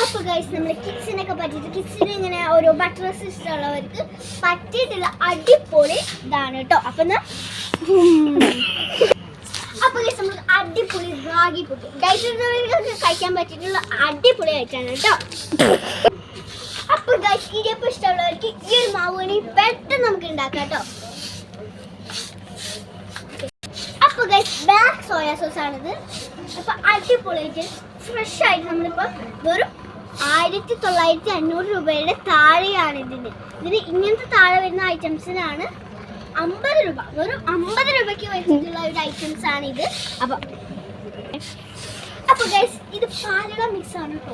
അപ്പോൾ ഗൈസ് നമ്മൾ കിഡ്സിനൊക്കെ പറ്റിയിട്ട് കിഡ്സിന് ഇങ്ങനെ ഓരോ ബട്ടർ ഇഷ്ടമുള്ളവർക്ക് പറ്റിയിട്ടുള്ള അടിപൊളി ഇതാണ് കേട്ടോ. അപ്പം ഗൈസ് നമുക്ക് അടിപൊളി റാഗി പുട്ട് ഡയറ്റുള്ളവർക്ക് കഴിക്കാൻ പറ്റിയിട്ടുള്ള അടിപൊളി ആയിട്ടാണ് കേട്ടോ. അപ്പോൾ ഗൈസ് ഇടിയപ്പം ഇഷ്ടമുള്ളവർക്ക് ഈ ഒരു മാവ് വേണമെങ്കിൽ പെട്ടെന്ന് നമുക്ക് ഉണ്ടാക്കാം കേട്ടോ. അപ്പോൾ ഗൈസ് ബ്ലാക്ക് സോയ സോസ് ആണിത്. അപ്പോൾ അടിപൊളിയായിട്ട് ഫ്രഷ് ആയിട്ട് നമ്മളിപ്പോൾ വെറും 1950 രൂപയുടെ താഴെയാണ് ഇതിന്. ഇങ്ങനത്തെ താഴെ വരുന്ന ഐറ്റംസിനാണ് 50 രൂപ. വെറും 50 രൂപയ്ക്ക് വെച്ചിട്ടുള്ള ഒരു ഐറ്റംസ് ആണ് ഇത്. അപ്പോൾ ഗൈസ് ഇത് പാലട മിക്സ് ആണ് കേട്ടോ.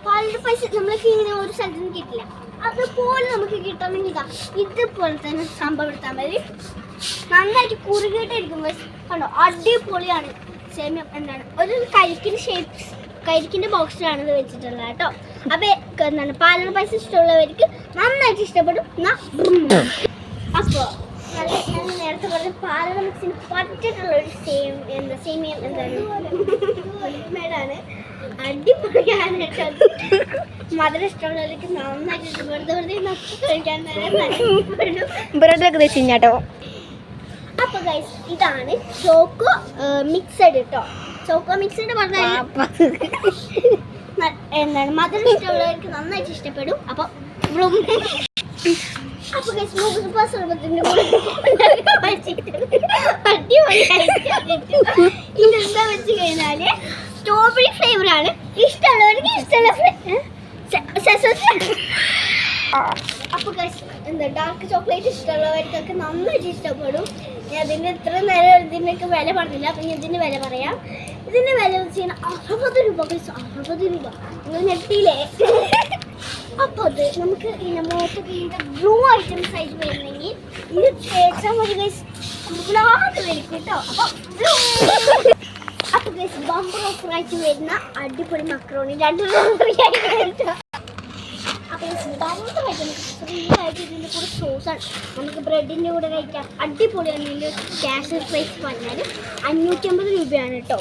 പാലട പൈസ നമ്മൾക്ക് ഇങ്ങനെ ഒരു സ്ഥലത്ത് നിന്ന് കിട്ടില്ല, അതുപോലെ നമുക്ക് കിട്ടണമെങ്കിൽ ഇതുപോലെ തന്നെ സംഭവം എടുത്താൽ മതി. നന്നായിട്ട് കുറുകിയിട്ടായിരിക്കും കണ്ടോ, അടിപൊളിയാണ്. സേമിയ എന്താണ് ഒരു കരിക്കിൻ്റെ ബോക്സിലാണ് ഇത് വെച്ചിട്ടുള്ളത് കേട്ടോ. അപ്പോൾ എന്താണ് പാലട പൈസ ഇഷ്ടമുള്ളവർക്ക് നന്നായിട്ട് ഇഷ്ടപ്പെടും. അപ്പോൾ നേരത്തെ പറഞ്ഞ പാലട മിക്സിന് പറ്റിയിട്ടുള്ള ഒരു സേമിയ എന്താണ് മേഡാണ്, അടിപൊളിയാണ് കേട്ടോ. മധുരം ഇഷ്ടമുള്ളവർക്ക് നന്നായിട്ട് വെറുതെ കഴിക്കാൻ കേട്ടോ. അപ്പൊ ഗൈസ് ഇതാണ് ചോക്കോ മിക്സഡ് കേട്ടോ. ചോക്കോ മിക്സഡ് പറഞ്ഞാൽ എന്താണ് മധുരം ഇഷ്ടമുള്ളവർക്ക് നന്നായിട്ട് ഇഷ്ടപ്പെടും. അപ്പൊ ഗൈസ് ഇതെന്താ വെച്ച് കഴിഞ്ഞാല് സ്ട്രോബെറി ഫ്ലേവർ ആണ്. ഇഷ്ടമുള്ളവർക്ക് ഇഷ്ടമുള്ള അപ്പൊ ഗൈസ് എന്താ ഡാർക്ക് ചോക്ലേറ്റ് ഇഷ്ടമുള്ളവർക്കൊക്കെ നന്നായിട്ട് ഇഷ്ടപ്പെടും. അതിന് ഇത്ര നേരം ഇതിനൊക്കെ വില പറഞ്ഞില്ല, അപ്പം ഞാൻ ഇതിന് വില പറയാം. ഇതിൻ്റെ വില വെച്ച് കഴിഞ്ഞാൽ 60 രൂപ. 60 രൂപ നിങ്ങൾ നെട്ടിയില്ലേ? അപ്പോൾ അത് നമുക്ക് ഇതിൻ്റെ മുഖത്തൊക്കെ ഇതിൻ്റെ ബ്ലൂ ഐറ്റംസ് ആയിട്ട് വരുന്നെങ്കിൽ ഇത് തേച്ചാൽ മതി ഗൈസ്, കൂടുതലാതെ വരും കേട്ടോ. അപ്പോൾ ഗൈസ് ബമ്പർ ഓഫറായിട്ട് വരുന്ന അടിപൊളി മക്രോണി 2 ഫ്രീ ആയിട്ട് കേട്ടോ. ഫ്രീ ആയിട്ട് ഇതിൻ്റെ കൂടെ സോസാണ്, നമുക്ക് ബ്രെഡിൻ്റെ കൂടെ കഴിക്കാം. അടിപൊളിയാണ്. ഇതിൻ്റെ ക്യാഷ് പ്രൈസ് പറഞ്ഞാൽ 550 രൂപയാണ് കേട്ടോ.